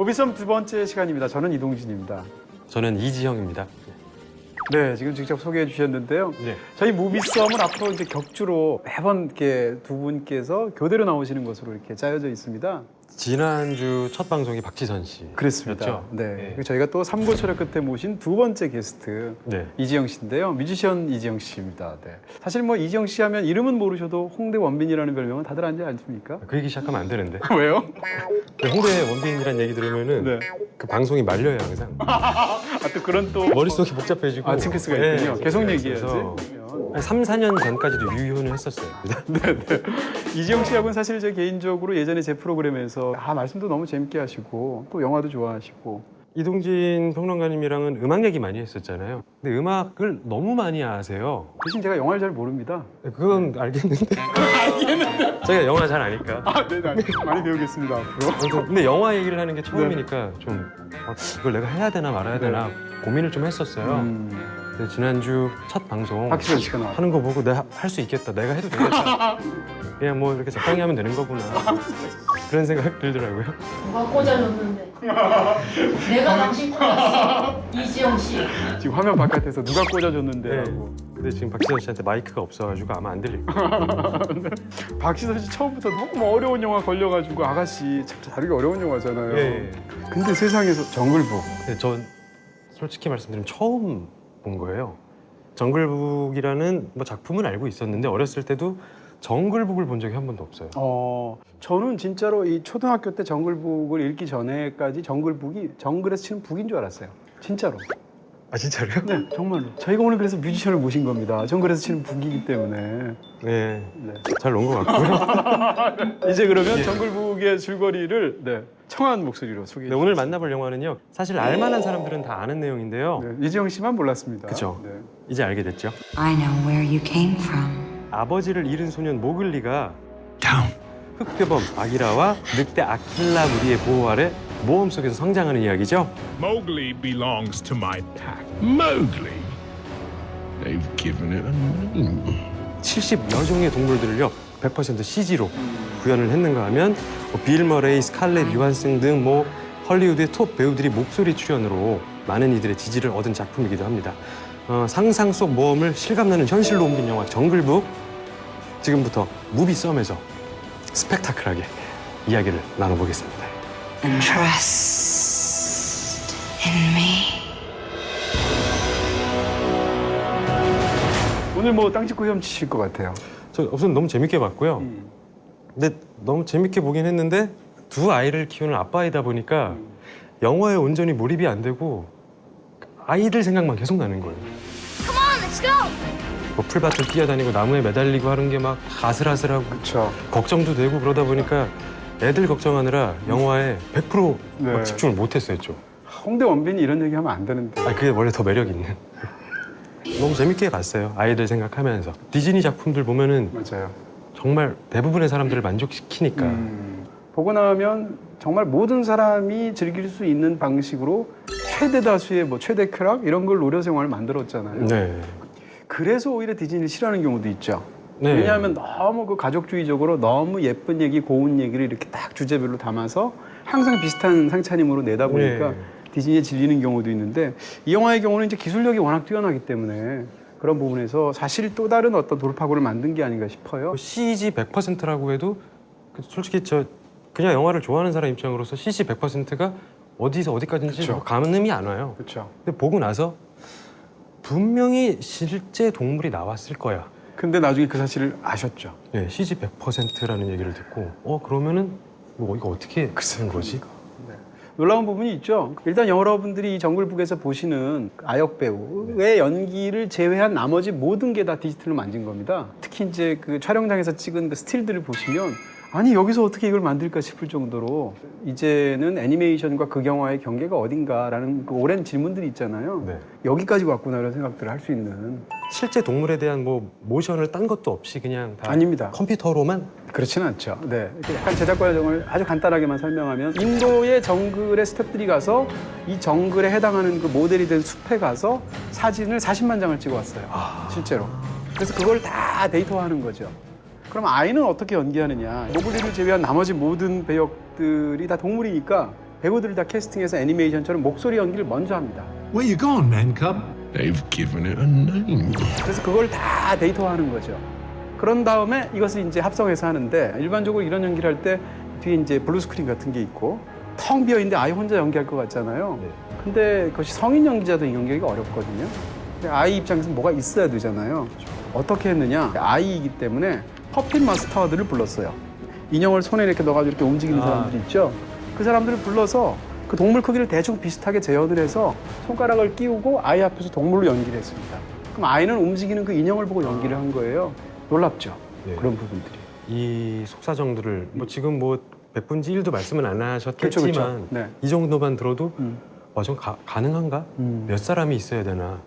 모비썸 두 번째 시간입니다. 저는 이동진입니다. 저는 이지형입니다. 네, 지금 직접 소개해 주셨는데요. 네. 저희 무비썸은 앞으로 이제 격주로 매번 이렇게 두 분께서 교대로 나오시는 것으로 이렇게 짜여져 있습니다. 지난주 첫 방송이 박지선 씨. 그렇습니다. 였죠? 네. 네. 그리고 저희가 또 삼고초려 끝에 모신 두 번째 게스트 네. 이지영 씨인데요. 뮤지션 이지영 씨입니다. 네. 사실 뭐 이지영 씨 하면 이름은 모르셔도 홍대 원빈이라는 별명은 다들 알지 않습니까? 그 얘기 시작하면 안 되는데. 왜요? 홍대 원빈이란 얘기 들으면은 네. 그 방송이 말려요 항상. 또 그런 또 머릿속이 복잡해지고. 아, 징크스가 있군요. 네, 계속 네, 얘기해야지. 그래서 그러면. 한 3, 4년 전까지도 유효는 했었어요. 이지영 씨하고는 사실 제 개인적으로 예전에 제 프로그램에서 말씀도 너무 재밌게 하시고 또 영화도 좋아하시고 이동진 평론가님이랑은 음악 얘기 많이 했었잖아요. 근데 음악을 너무 많이 아세요. 대신 제가 영화를 잘 모릅니다. 그건 알겠는데. 제가 영화 잘 아니까. 네, 많이 배우겠습니다 앞으로. 아무튼 근데 영화 얘기를 하는 게 처음이니까 좀 이걸 내가 해야 되나 말아야 되나 고민을 좀 했었어요. 근데 지난주 첫 방송 박지선 씨가 나와. 하는 거 보고 내가 할 수 있겠다. 내가 해도 되겠다. 그냥 뭐 이렇게 적당히 하면 되는 거구나. 그런 생각 들더라고요. 누가 꽂아줬는데 내가 당신 꽂았어. 이지영 씨. 지금 화면 바깥에서 누가 꽂아줬는데 네. 하고. 근데 지금 박지선 씨한테 마이크가 없어가지고 아마 안 들릴 거예요. 박지선 씨 처음부터 너무 어려운 영화 걸려가지고 아가씨 참 다루기 어려운 영화잖아요. 예. 근데 세상에서 정글북. 근데 전 솔직히 말씀드리면 처음 본 거예요. 정글북이라는 뭐 작품은 알고 있었는데 어렸을 때도 정글북을 본 적이 한 번도 없어요. 저는 진짜로 이 초등학교 때 정글북을 읽기 전에까지 정글북이 정글에서 치는 북인 줄 알았어요. 진짜로. 아 진짜로요? 네, 정말로. 저희가 오늘 그래서 뮤지션을 모신 겁니다. 정글에서 치는 북이기 때문에. 네. 네. 잘 논 것 같고요. 이제 그러면 정글북의 줄거리를 청한 목소리로 소개해 네, 오늘 만나볼 영화는요. 사실 알만한 사람들은 다 아는 내용인데요. 네, 이지영 씨만 몰랐습니다. 그쵸. 네. 이제 알게 됐죠. I know where you came from. 아버지를 잃은 소년 모글리가 흑표범 바기라와 늑대 아킬라 무리의 보호 아래 모험 속에서 성장하는 이야기죠. Mowgli belongs to my pack. Mowgli? They've given it a name. 70여 종의 동물들을요 100% CG로 구현을 했는가 하면 빌 머레이, 스칼렛 요한슨 등 뭐 헐리우드의 톱 배우들이 목소리 출연으로 많은 이들의 지지를 얻은 작품이기도 합니다. 상상 속 모험을 실감나는 현실로 옮긴 영화 정글북, 지금부터 무비썸에서 스펙타클하게 이야기를 나눠보겠습니다. And trust in me. 오늘 뭐 땅 짚고 헤엄치실 것 같아요. 저 우선 너무 재밌게 봤고요. 근데 너무 재밌게 보긴 했는데 두 아이를 키우는 아빠이다 보니까 영화에 온전히 몰입이 안 되고 아이들 생각만 계속 나는 거예요. 뭐 풀밭을 뛰어다니고 나무에 매달리고 하는 게 막 아슬아슬하고 그렇죠. 걱정도 되고 그러다 보니까 애들 걱정하느라 영화에 100% 네. 막 집중을 못했어요 좀. 홍대 원빈이 이런 얘기하면 안 되는데. 그게 원래 더 매력 있는. 너무 재밌게 봤어요. 아이들 생각하면서. 디즈니 작품들 보면은 맞아요. 정말 대부분의 사람들을 만족시키니까. 보고 나면 정말 모든 사람이 즐길 수 있는 방식으로 최대 다수의 뭐 최대 쾌락 이런 걸 노려서 영화를 만들었잖아요. 네. 그래서 오히려 디즈니를 싫어하는 경우도 있죠. 네. 왜냐하면 너무 그 가족주의적으로 너무 예쁜 얘기, 고운 얘기를 이렇게 딱 주제별로 담아서 항상 비슷한 상차림으로 내다 보니까 네. 디즈니에 질리는 경우도 있는데 이 영화의 경우는 이제 기술력이 워낙 뛰어나기 때문에 그런 부분에서 사실 또 다른 어떤 돌파구를 만든 게 아닌가 싶어요. CG 100%라고 해도 솔직히 저 그냥 영화를 좋아하는 사람 입장으로서 CG 100%가 어디서 어디까지인지 그쵸. 뭐 감음이 안 와요. 그렇죠. 근데 보고 나서 분명히 실제 동물이 나왔을 거야. 근데 나중에 그 사실을 아셨죠. 네, CG 100%라는 얘기를 듣고 그러면은 뭐 이거 어떻게 한 거지? 놀라운 부분이 있죠. 일단 여러분들이 이 정글북에서 보시는 아역 배우의 연기를 제외한 나머지 모든 게 다 디지털로 만진 겁니다. 특히 이제 그 촬영장에서 찍은 그 스틸들을 보시면 아니 여기서 어떻게 이걸 만들까 싶을 정도로 이제는 애니메이션과 극영화의 경계가 어딘가라는 그 오랜 질문들이 있잖아요. 네. 여기까지 왔구나 이런 생각들을 할 수 있는. 실제 동물에 대한 뭐 모션을 딴 것도 없이 그냥 다 아닙니다. 컴퓨터로만. 그렇지는 않죠. 네, 이렇게 약간 제작 과정을 아주 간단하게만 설명하면 인도의 정글의 스태프들이 가서 이 정글에 해당하는 그 모델이 된 숲에 가서 사진을 40만 장을 찍어왔어요. 실제로. 그래서 그걸 다 데이터화하는 거죠. 그럼 아이는 어떻게 연기하느냐. 모글리를 제외한 나머지 모든 배역들이 다 동물이니까 배우들을 다 캐스팅해서 애니메이션처럼 목소리 연기를 먼저 합니다. Where you gone, man cub? They've given it a name. 그래서 그걸 다 데이터화하는 거죠. 그런 다음에 이것을 이제 합성해서 하는데 일반적으로 이런 연기를 할 때 뒤에 이제 블루 스크린 같은 게 있고 텅 비어 있는데 아이 혼자 연기할 것 같잖아요. 근데 그것이 성인 연기자도 연기하기가 어렵거든요. 근데 아이 입장에서 뭐가 있어야 되잖아요. 어떻게 했느냐? 아이이기 때문에 퍼핏 마스터들을 불렀어요. 인형을 손에 이렇게 넣어가지고 이렇게 움직이는 사람들이 있죠. 그 사람들을 불러서 그 동물 크기를 대충 비슷하게 재현을 해서 손가락을 끼우고 아이 앞에서 동물로 연기를 했습니다. 그럼 아이는 움직이는 그 인형을 보고 연기를 한 거예요. 놀랍죠? 네. 그런 부분들이. 이 속사정들을 뭐 지금 뭐 100분지 1도 말씀은 안 하셨겠지만 그렇죠, 그렇죠. 네. 이 정도만 들어도 전 가능한가? 몇 사람이 있어야 되나?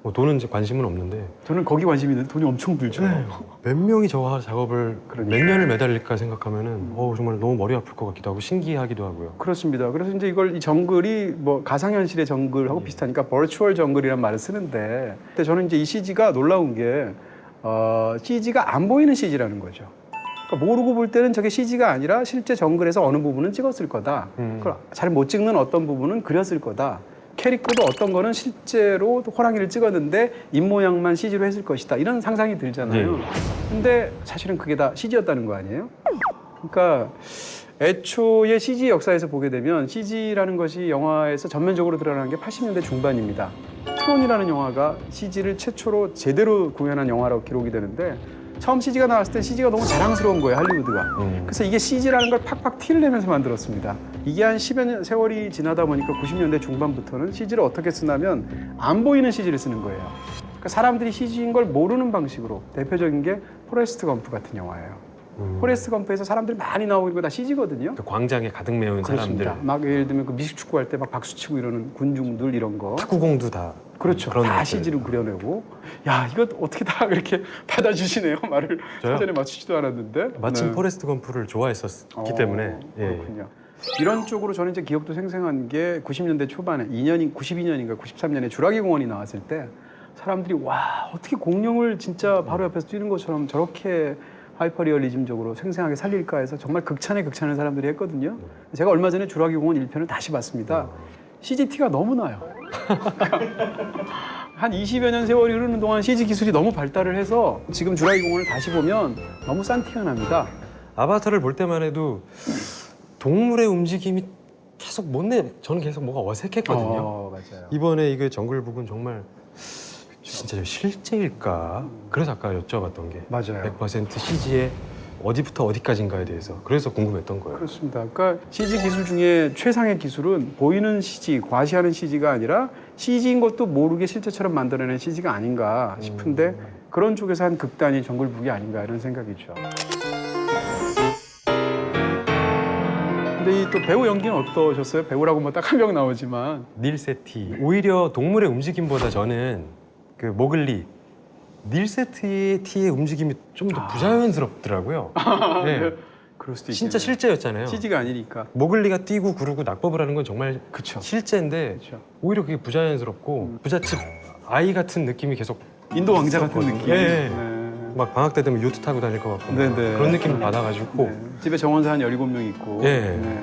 뭐 돈은 이제 관심은 없는데 저는 거기 관심이 있는데 돈이 엄청 들죠. 몇 명이 저 작업을 그러니까요. 몇 년을 매달릴까 생각하면은 정말 너무 머리 아플 것 같기도 하고 신기하기도 하고요. 그렇습니다. 그래서 이제 이걸 이 정글이 뭐 가상현실의 정글하고 비슷하니까 버추얼 정글이라는 말을 쓰는데 근데 저는 이제 이 CG가 놀라운 게 CG가 안 보이는 CG라는 거죠. 그러니까 모르고 볼 때는 저게 CG가 아니라 실제 정글에서 어느 부분은 찍었을 거다. 그걸 잘 못 찍는 어떤 부분은 그렸을 거다. 캐릭터도 어떤 거는 실제로 호랑이를 찍었는데 입모양만 CG로 했을 것이다. 이런 상상이 들잖아요. 근데 사실은 그게 다 CG였다는 거 아니에요? 그러니까 애초에 CG 역사에서 보게 되면 CG라는 것이 영화에서 전면적으로 드러나는 게 80년대 중반입니다. 트론이라는 영화가 CG를 최초로 제대로 구현한 영화라고 기록이 되는데 처음 CG가 나왔을 때 CG가 너무 자랑스러운 거예요, 할리우드가. 그래서 이게 CG라는 걸 팍팍 티를 내면서 만들었습니다. 이게 한 10여 년 세월이 지나다 보니까 90년대 중반부터는 CG를 어떻게 쓰냐면 안 보이는 CG를 쓰는 거예요. 그러니까 사람들이 CG인 걸 모르는 방식으로 대표적인 게 포레스트 검프 같은 영화예요. 포레스트 검프에서 사람들이 많이 나오고 이거 다 CG거든요. 그 광장에 가득 메운 그렇습니다. 사람들, 막 예를 들면 그 미식축구 할 때 막 박수 치고 이러는 군중들 이런 거. 탁구공도 다 그렇죠. 그런 다 것들. CG로 그려내고. 야, 이거 어떻게 다 그렇게 받아주시네요. 말을 저요? 사전에 맞추지도 않았는데. 마침 네. 포레스트 검프를 좋아했었기 때문에 그렇군요. 이런 쪽으로 저는 이제 기억도 생생한 게 90년대 초반에 92년인가 93년에 주라기 공원이 나왔을 때 사람들이 와, 어떻게 공룡을 진짜 바로 옆에서 뛰는 것처럼 저렇게 하이퍼 리얼리즘적으로 생생하게 살릴까 해서 정말 극찬에 극찬을 사람들이 했거든요. 제가 얼마 전에 주라기 공원 1편을 다시 봤습니다. CGT가 너무 나요. 한 20여 년 세월이 흐르는 동안 CG 기술이 너무 발달을 해서 지금 주라기 공원을 다시 보면 너무 싼 티가 납니다. 아바타를 볼 때만 해도 동물의 움직임이 계속 저는 계속 뭐가 어색했거든요. 맞아요. 이번에 이게 정글북은 정말 진짜 실제일까? 그래서 아까 여쭤봤던 게 맞아요. 100% CG의 어디부터 어디까지인가에 대해서 그래서 궁금했던 거예요. 그렇습니다. 그러니까 CG 기술 중에 최상의 기술은 보이는 CG, 과시하는 CG가 아니라 CG인 것도 모르게 실제처럼 만들어낸 CG가 아닌가 싶은데 그런 쪽에서 한 극단이 정글북이 아닌가 이런 생각이죠. 근데 이 또 배우 연기는 어떠셨어요? 배우라고 뭐 딱 한 명 나오지만 닐 세티. 오히려 동물의 움직임보다 저는 그 모글리 닐 세티의 움직임이 좀 더 부자연스럽더라고요. 네. 그럴 수도 있겠네요. 진짜 실제였잖아요. CG가 아니니까. 모글리가 뛰고 구르고 낙법을 하는 건 정말 그쵸. 실제인데 그쵸. 오히려 그게 부자연스럽고 부잣집 아이 같은 느낌이 계속 인도 왕자 같은 느낌. 네. 네. 막 방학 때 되면 요트 타고 다닐 것 같고 네, 네. 그런 느낌을 받아가지고 네. 집에 정원사 한 17명 있고. 예. 네.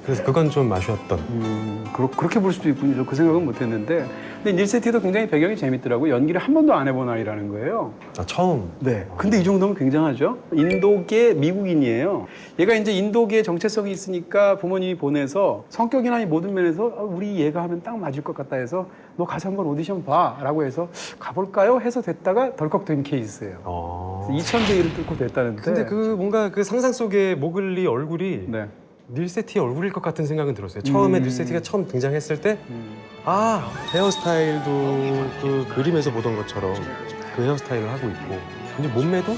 그래서 그건 좀 아쉬웠던. 그렇게 볼 수도 있군요. 그 생각은 못했는데. 근데 닐 세티도 굉장히 배경이 재밌더라고요. 연기를 한 번도 안 해본 아이라는 거예요. 처음. 네. 근데 이 정도면 굉장하죠. 인도계 미국인이에요. 얘가 이제 인도계의 정체성이 있으니까 부모님이 보내서 성격이나 이 모든 면에서 우리 얘가 하면 딱 맞을 것 같다 해서 너 가서 한번 오디션 봐라고 해서 가볼까요? 해서 됐다가 덜컥 된 케이스예요. 2000대 1을 뚫고 됐다는데. 근데 그 뭔가 그 상상 속의 모글리 얼굴이 네. 닐 세티의 얼굴일 것 같은 생각은 들었어요. 처음에 닐 세티가 처음 등장했을 때 헤어스타일도 그 그림에서 보던 것처럼 그 헤어스타일을 하고 있고 이제 몸매도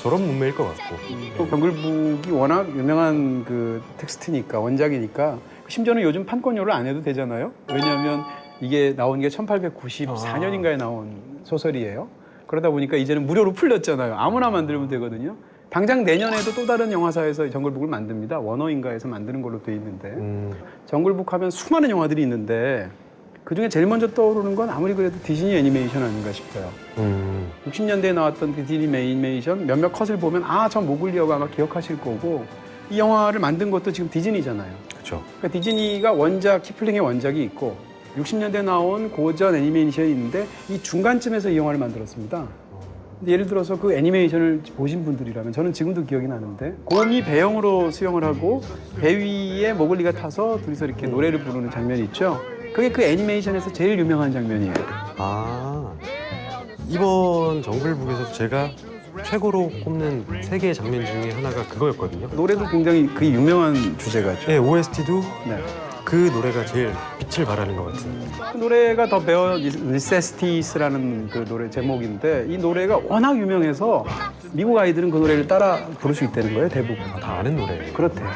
저런 몸매일 것 같고. 또 정글북이 워낙 유명한 그 텍스트니까 원작이니까 심지어는 요즘 판권료를 안 해도 되잖아요. 왜냐하면 이게 나온 게 1894년인가에 나온 소설이에요. 그러다 보니까 이제는 무료로 풀렸잖아요. 아무나 만들면 되거든요. 당장 내년에도 또 다른 영화사에서 정글북을 만듭니다. 워너인가에서 만드는 걸로 돼 있는데 정글북 하면 수많은 영화들이 있는데 그중에 제일 먼저 떠오르는 건 아무리 그래도 디즈니 애니메이션 아닌가 싶어요. 60년대에 나왔던 그 디즈니 애니메이션 몇몇 컷을 보면 저 모글리어가 아마 기억하실 거고 이 영화를 만든 것도 지금 디즈니잖아요. 그렇죠. 그러니까 디즈니가 원작, 키플링의 원작이 있고 60년대 나온 고전 애니메이션이 있는데 이 중간쯤에서 이 영화를 만들었습니다. 근데 예를 들어서 그 애니메이션을 보신 분들이라면 저는 지금도 기억이 나는데 곰이 배영으로 수영을 하고 배 위에 모글리가 타서 둘이서 이렇게 노래를 부르는 장면이 있죠. 그게 그 애니메이션에서 제일 유명한 장면이에요. 아, 이번 정글북에서 제가 최고로 꼽는 3개의 장면 중에 하나가 그거였거든요. 노래도 굉장히 그 유명한 주제가죠. 네, OST도 네. 그 노래가 제일 빛을 발하는 것 같은. 그 노래가 더 베어 니세스티스라는 그 노래 제목인데 이 노래가 워낙 유명해서 미국 아이들은 그 노래를 따라 부를 수 있다는 거예요, 대부분. 다 아는 노래예요. 그렇대요.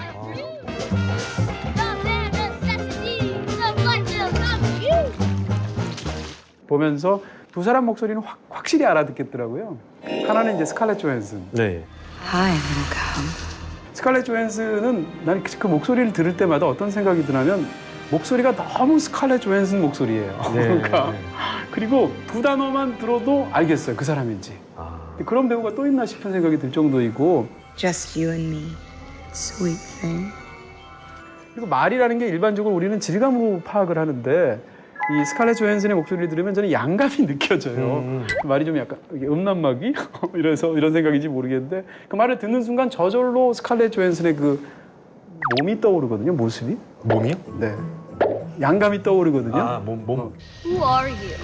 보면서 두 사람 목소리는 확실히 알아듣겠더라고요. 하나는 이제 스칼렛 조한슨. 네. Hi, little cow. 스칼렛 조한슨은 난 그 목소리를 들을 때마다 어떤 생각이 드냐면 목소리가 너무 스칼렛 조한슨 목소리예요. 네. 그러니까 그리고 두 단어만 들어도 알겠어요, 그 사람인지. 아, 그런 배우가 또 있나 싶은 생각이 들 정도이고 Just you and me, sweet thing. 그리고 말이라는 게 일반적으로 우리는 질감으로 파악을 하는데 이 스칼렛 조한슨의 목소리를 들으면 저는 양감이 느껴져요. 말이 좀 약간 이게 음란마귀 이래서 이런 생각인지 모르겠는데 그 말을 듣는 순간 저절로 스칼렛 조한슨의 그 몸이 떠오르거든요, 모습이. 몸이요? 네. 양감이 떠오르거든요. 아, 몸. Who are you?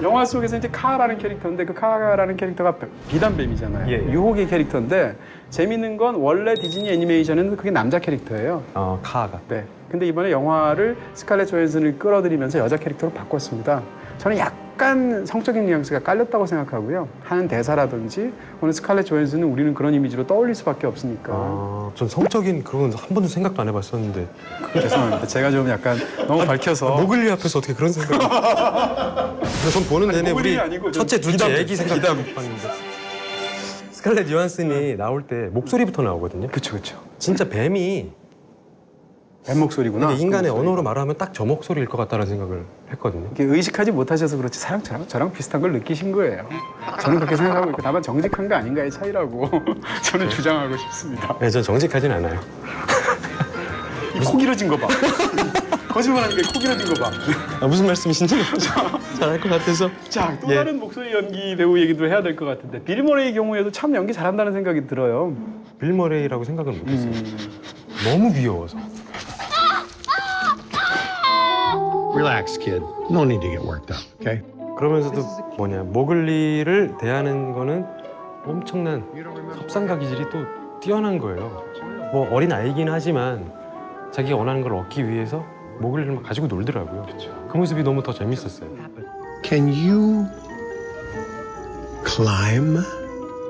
영화 속에서 이제 카라는 캐릭터인데 그 카라는 캐릭터가 비단뱀이잖아요. 예. 유혹의 캐릭터인데 재밌는 건 원래 디즈니 애니메이션은 그게 남자 캐릭터예요. 카가. 네. 근데 이번에 영화를 스칼렛 조한슨을 끌어들이면서 여자 캐릭터로 바꿨습니다. 저는 약간 성적인 뉘앙스가 깔렸다고 생각하고요. 하는 대사라든지 오늘 스칼렛 조한슨은 우리는 그런 이미지로 떠올릴 수밖에 없으니까. 아, 전 성적인 그런 건 한 번도 생각도 안 해봤었는데. 죄송합니다. 제가 좀 약간 너무 밝혀서. 모글리 앞에서 어떻게 그런 생각을. 근데 전 보는 내내 모글리 우리 아니고 첫째, 둘째 비담. 애기 생각하고 봤는데. 스칼렛 요한슨이 나올 때 목소리부터 나오거든요. 그쵸, 그쵸. 진짜 뱀이 뱀 목소리구나. 근데 인간의 그 목소리. 언어로 말하면 딱 저 목소리일 것 같다는 생각을 했거든요. 이렇게 의식하지 못하셔서 그렇지 저랑 비슷한 걸 느끼신 거예요. 저는 그렇게 생각하고 있고 다만 정직한 거 아닌가의 차이라고 저는 주장하고 싶습니다. 네, 전 정직하진 않아요. 이 코 길어진 거 봐. 거짓말하니까 코 길어진 거 봐. 아, 무슨 말씀이신지 잘 알 것 같아서. 자, 또 예. 다른 목소리 연기 배우 얘기도 해야 될 것 같은데 빌 머레이 경우에도 참 연기 잘한다는 생각이 들어요. 빌 머레이라고 생각은 못했어요. 너무 귀여워서. Relax, kid. No need to get worked up, okay? 그러면서도 모글리를 대하는 거는 엄청난 협상가 기질이 또 뛰어난 거예요. 뭐 어린 아이긴 하지만 자기가 원하는 걸 얻기 위해서 모글리를 막 가지고 놀더라고요. 그 모습이 너무 더 재밌었어요. Can you climb?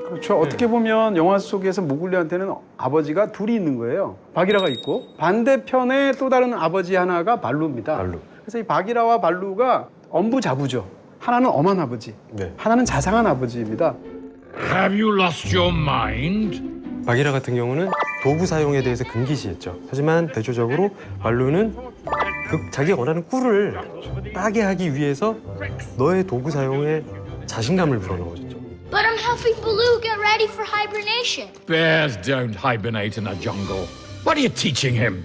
그렇죠. 어떻게 보면 영화 속에서 모글리한테는 아버지가 둘이 있는 거예요. 바기라가 있고 반대편에 또 다른 아버지 하나가 발루입니다. 발루. 그래서 이 바기라와 발루가 엄부자부죠. 하나는 엄한 아버지, 네. 하나는 자상한 아버지입니다. Have you lost your mind? 바기라 같은 경우는 도구 사용에 대해서 금기시했죠. 하지만 대조적으로 발루는 자기가 원하는 꿀을 따게 하기 위해서 너의 도구 사용에 자신감을 불어넣어줬죠. But I'm helping Baloo get ready for hibernation. Bears don't hibernate in a jungle. What are you teaching him?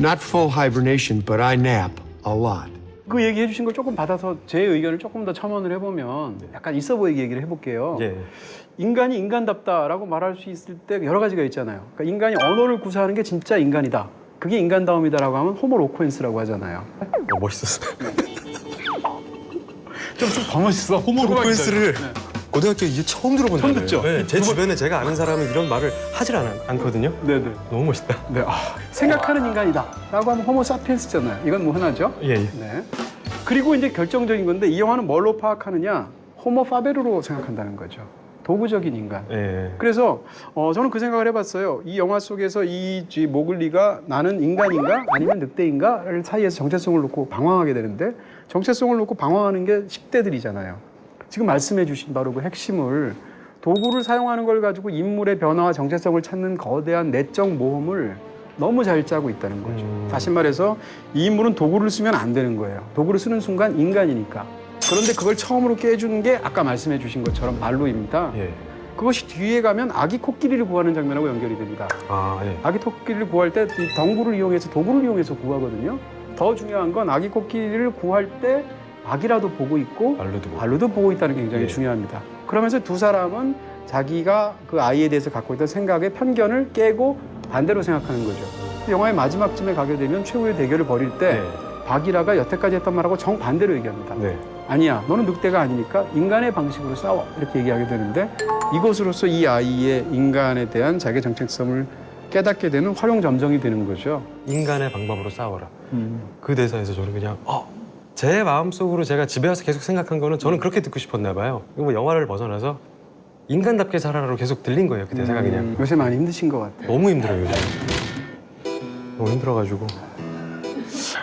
Not full hibernation, but I nap a lot. 그 얘기해 주신 걸 조금 받아서 제 의견을 조금 더 첨언을 해보면 약간 있어 보이게 얘기를 해볼게요. 예. 인간이 인간답다라고 말할 수 있을 때 여러 가지가 있잖아요. 그러니까 인간이 언어를 구사하는 게 진짜 인간이다. 그게 인간다움이다라고 하면 호모 로코엔스라고 하잖아요. 멋있었어요. 좀 더 멋있어. 호모 로코엔스를 고등학교 이제 처음 들어본 처음 단어예요. 듣죠? 네, 제 주변에 제가 아는 사람은 이런 말을 하질 않거든요. 네네. 너무 멋있다. 네, 생각하는 인간이다라고 하면 호모 사피엔스잖아요. 이건 뭐 흔하죠? 예. 네. 그리고 이제 결정적인 건데 이 영화는 뭘로 파악하느냐? 호모 파베르로 생각한다는 거죠. 도구적인 인간. 예. 그래서 저는 그 생각을 해봤어요. 이 영화 속에서 이 모글리가 나는 인간인가 아니면 늑대인가를 사이에서 정체성을 놓고 방황하게 되는데 정체성을 놓고 방황하는 게 10대들이잖아요. 지금 말씀해 주신 바로 그 핵심을 도구를 사용하는 걸 가지고 인물의 변화와 정체성을 찾는 거대한 내적 모험을 너무 잘 짜고 있다는 거죠. 다시 말해서 이 인물은 도구를 쓰면 안 되는 거예요. 도구를 쓰는 순간 인간이니까. 그런데 그걸 처음으로 깨주는 게 아까 말씀해 주신 것처럼 발루입니다. 예. 그것이 뒤에 가면 아기 코끼리를 구하는 장면하고 연결이 됩니다. 아, 예. 아기 코끼리를 구할 때 이 덩굴을 이용해서 도구를 이용해서 구하거든요. 더 중요한 건 아기 코끼리를 구할 때 아기라도 보고 있고 발로도 보고 있다는 게 굉장히 예. 중요합니다. 그러면서 두 사람은 자기가 그 아이에 대해서 갖고 있던 생각의 편견을 깨고 반대로 생각하는 거죠. 영화의 마지막쯤에 가게 되면 최후의 대결을 벌일 때 네. 바기라가 여태까지 했던 말하고 정반대로 얘기합니다. 네. 아니야, 너는 늑대가 아니니까 인간의 방식으로 싸워. 이렇게 얘기하게 되는데 이것으로서 이 아이의 인간에 대한 자기 정체성을 깨닫게 되는 활용점정이 되는 거죠. 인간의 방법으로 싸워라. 그 대사에서 저는 그냥 제 마음속으로 제가 집에 와서 계속 생각한 거는 저는 그렇게 듣고 싶었나 봐요. 이거 뭐 영화를 벗어나서 인간답게 살아라로 계속 들린 거예요. 그 대사가 그냥. 요새 많이 힘드신 것 같아요. 너무 힘들어요, 요즘. 너무 힘들어가지고.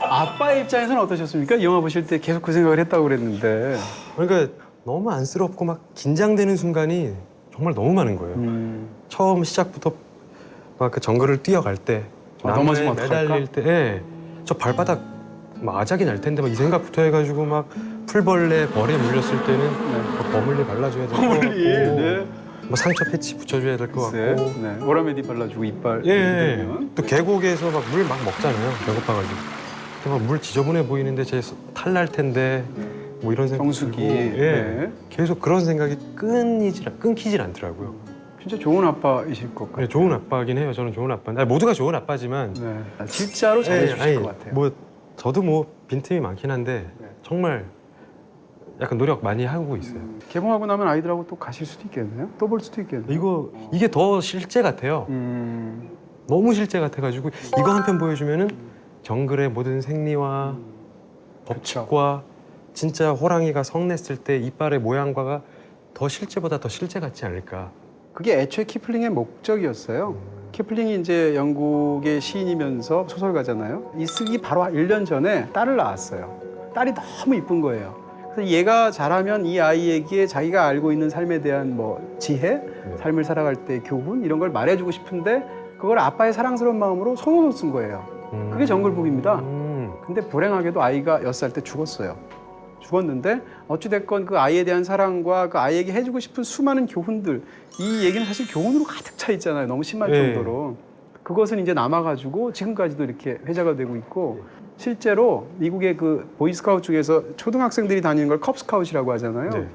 아빠의 입장에서는 어떠셨습니까? 이 영화 보실 때 계속 그 생각을 했다고 그랬는데. 그러니까 너무 안쓰럽고 막 긴장되는 순간이 정말 너무 많은 거예요. 처음 시작부터 막 그 정글을 뛰어갈 때 나무에 넘어지면 어떡할까? 매달릴 때 예. 저 발바닥 막 아작이 날 텐데 막 이 생각부터 해가지고 막 풀벌레 벌에 물렸을 때는 막 버물리 발라줘야 될 것 같고 네. 뭐 상처 패치 붙여줘야 될 것 네. 같고 네. 오라메디 발라주고 이빨. 예. 되면. 또 계곡에서 막 물 막 먹잖아요. 배고파가지고. 근데 막 물 지저분해 보이는데 제 탈 날 텐데 뭐 이런 생각. 정수기. 예. 네. 계속 그런 생각이 끊기질 않더라고요. 진짜 좋은 아빠이실 것 같아요. 네, 좋은 아빠긴 해요. 저는 좋은 아빠인데 모두가 좋은 아빠지만 네. 진짜로 잘해주실 것 같아요. 뭐 저도 뭐 빈틈이 많긴 한데 네. 정말 약간 노력 많이 하고 있어요. 개봉하고 나면 아이들하고 또 가실 수도 있겠네요. 또 볼 수도 있겠네요. 이게 더 실제 같아요. 너무 실제 같아가지고 이거 한 편 보여주면은 정글의 모든 생리와 법칙과 진짜 호랑이가 성냈을 때 이빨의 모양과가 더 실제보다 더 실제 같지 않을까. 그게 애초에 키플링의 목적이었어요. 키플링이 이제 영국의 시인이면서 소설가잖아요. 이 쓰기 바로 1년 전에 딸을 낳았어요. 딸이 너무 이쁜 거예요. 그래서 얘가 자라면 이 아이에게 자기가 알고 있는 삶에 대한 뭐 지혜, 삶을 살아갈 때 교훈 이런 걸 말해주고 싶은데 그걸 아빠의 사랑스러운 마음으로 손으로 쓴 거예요. 그게 정글북입니다. 근데 불행하게도 아이가 6살 때 죽었어요. 죽었는데 어찌됐건 그 아이에 대한 사랑과 그 아이에게 해주고 싶은 수많은 교훈들 이 얘기는 사실 교훈으로 가득 차 있잖아요. 너무 심할 네. 정도로. 그것은 이제 남아가지고 지금까지도 이렇게 회자가 되고 있고 실제로 미국의 그 보이스카우트 중에서 초등학생들이 다니는 걸 컵스카웃이라고 하잖아요. 네.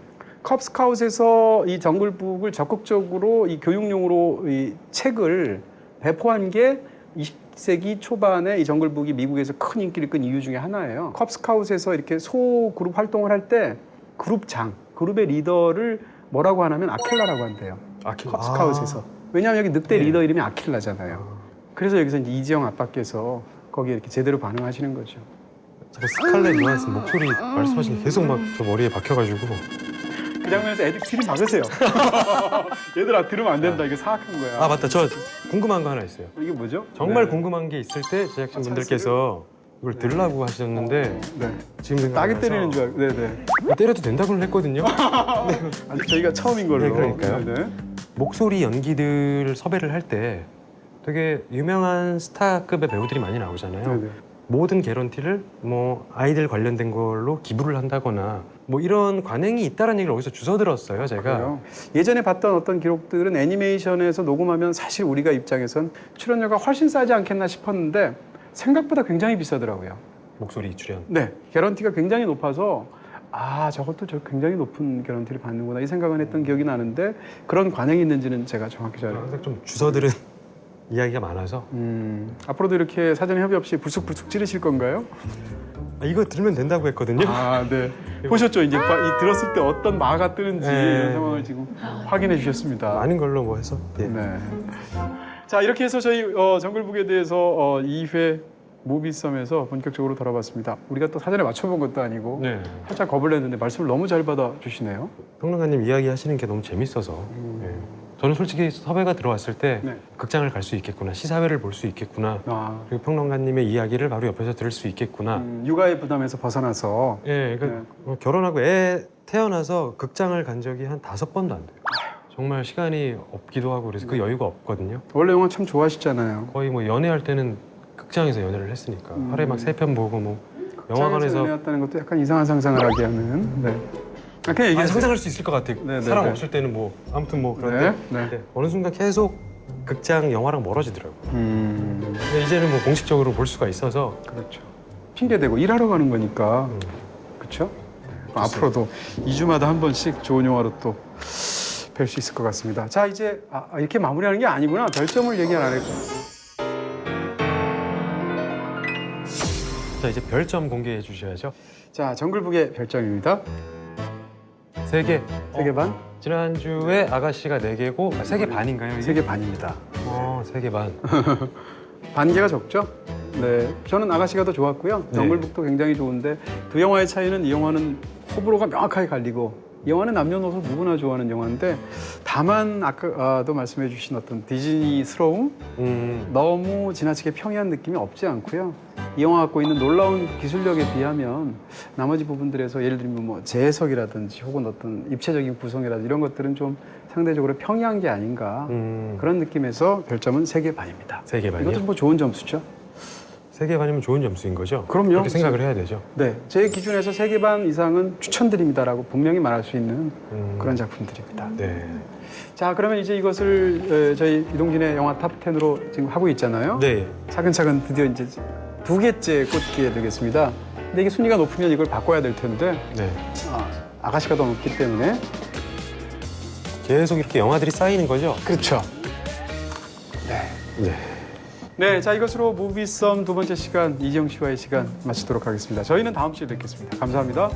컵스카웃에서 이 정글북을 적극적으로 이 교육용으로 이 책을 배포한 게 20세기 초반에 이 정글북이 미국에서 큰 인기를 끈 이유 중에 하나예요. 컵스카웃에서 이렇게 소그룹 활동을 할 때 그룹의 리더를 뭐라고 하냐면 아킬라라고 한대요. 컵스카웃에서. 왜냐하면 여기 늑대 리더 이름이 아킬라잖아요. 그래서 여기서 이제 이지영 아빠께서 거기에 이렇게 제대로 반응하시는 거죠. 제가 스칼렛 요한슨 목소리 말씀하신 게 계속 막 저 머리에 박혀가지고 그 장면에서 애들 귀를 막으세요. 얘들아 들으면 안 된다. 이게 사악한 거야. 아 맞다. 저 궁금한 거 하나 있어요. 이게 뭐죠? 정말 네. 궁금한 게 있을 때 제작진분들께서 이걸 들으라고 하셨는데 네. 지금 딱이 생각나서 때리는 줄 알고. 네네. 때려도 된다고는 했거든요. 아니, 저희가 처음인 걸로. 네, 그러니까요. 네. 목소리 연기들 섭외를 할 때 되게 유명한 스타급의 배우들이 많이 나오잖아요. 네네. 모든 개런티를 뭐 아이들 관련된 걸로 기부를 한다거나 뭐 이런 관행이 있다는 얘기를 어디서 주워 들었어요, 제가. 그래요? 예전에 봤던 어떤 기록들은 애니메이션에서 녹음하면 사실 우리가 입장에선 출연료가 훨씬 싸지 않겠나 싶었는데 생각보다 굉장히 비싸더라고요. 목소리 출연. 네, 개런티가 굉장히 높아서 아 저것도 저 굉장히 높은 개런티를 받는구나 이 생각은 했던 기억이 나는데 그런 관행이 있는지는 제가 정확히 잘 항상 좀 주워 들은 이야기가 많아서 앞으로도 이렇게 사전 협의 없이 불쑥불쑥 찌르실 건가요? 이거 들으면 된다고 했거든요. 아, 네. 보셨죠? 이제 이 들었을 때 어떤 마가 뜨는지 네. 이런 상황을 지금 확인해 주셨습니다. 아닌 걸로 뭐 해서. 예. 네. 자, 이렇게 해서 저희 정글북에 대해서 2회 무비썸에서 본격적으로 돌아봤습니다. 우리가 또 사전에 맞춰본 것도 아니고 네. 살짝 겁을 냈는데 말씀을 너무 잘 받아주시네요. 평론가님 이야기하시는 게 너무 재밌어서. 예. 저는 솔직히 섭외가 들어왔을 때 네. 극장을 갈 수 있겠구나, 시사회를 볼 수 있겠구나, 아, 그리고 평론가님의 이야기를 바로 옆에서 들을 수 있겠구나. 육아의 부담에서 벗어나서 예, 그러니까 결혼하고 애 태어나서 극장을 간 적이 한 5번도 안 돼요. 정말 시간이 없기도 하고 그래서 그 여유가 없거든요. 원래 영화 참 좋아하시잖아요. 거의 뭐 연애할 때는 극장에서 연애를 했으니까 하루에 막 3편 보고 뭐 영화관에서 연애했다는 것도 약간 이상한 상상을 하게 하는. 네. 그냥 아, 얘기하세요. 상상할 수 있을 것 같아요. 네, 네, 사람 네. 없을 때는 뭐 아무튼 뭐 그런데 네, 네. 어느 순간 계속 극장 영화랑 멀어지더라고요. 음, 근데 이제는 뭐 공식적으로 볼 수가 있어서 그렇죠. 핑계대고 일하러 가는 거니까. 그렇죠? 앞으로도 2주마다 한 번씩 좋은 영화로 또 뵐 수 있을 것 같습니다. 자, 이제 이렇게 마무리하는 게 아니구나. 별점을 얘기 안 할까. 자 이제 별점 공개해 주셔야죠. 자, 정글북의 별점입니다. 3개. 3개 반? 지난주에 아가씨가 4개고 3개 반인가요? 이게? 3개 반입니다. 3개 반. 반 개가 적죠? 네, 저는 아가씨가 더 좋았고요. 네. 정글북도 굉장히 좋은데 두 영화의 차이는 이 영화는 호불호가 명확하게 갈리고 이 영화는 남녀노소 누구나 좋아하는 영화인데 다만 아까도 말씀해 주신 어떤 디즈니스러움 너무 지나치게 평이한 느낌이 없지 않고요. 이 영화 갖고 있는 놀라운 기술력에 비하면 나머지 부분들에서 예를 들면 뭐 재해석이라든지 혹은 어떤 입체적인 구성이라든지 이런 것들은 좀 상대적으로 평이한 게 아닌가 그런 느낌에서 별점은 3개 반입니다. 3개 반이요? 이것도 뭐 좋은 점수죠. 3개 반이면 좋은 점수인 거죠? 그럼요. 그렇게 생각을 해야 되죠. 네, 제 기준에서 3개 반 이상은 추천드립니다라고 분명히 말할 수 있는 그런 작품들입니다. 네. 자, 그러면 이제 이것을 저희 이동진의 영화 탑10으로 지금 하고 있잖아요. 네. 차근차근 드디어 이제 2개째 꽂게 되겠습니다. 근데 이게 순위가 높으면 이걸 바꿔야 될 텐데 네. 아가씨가 더 높기 때문에 계속 이렇게 영화들이 쌓이는 거죠? 그렇죠. 네. 네, 자 이것으로 무비썸 2번째 시간 이지영 씨와의 시간 마치도록 하겠습니다. 저희는 다음 주에 뵙겠습니다. 감사합니다.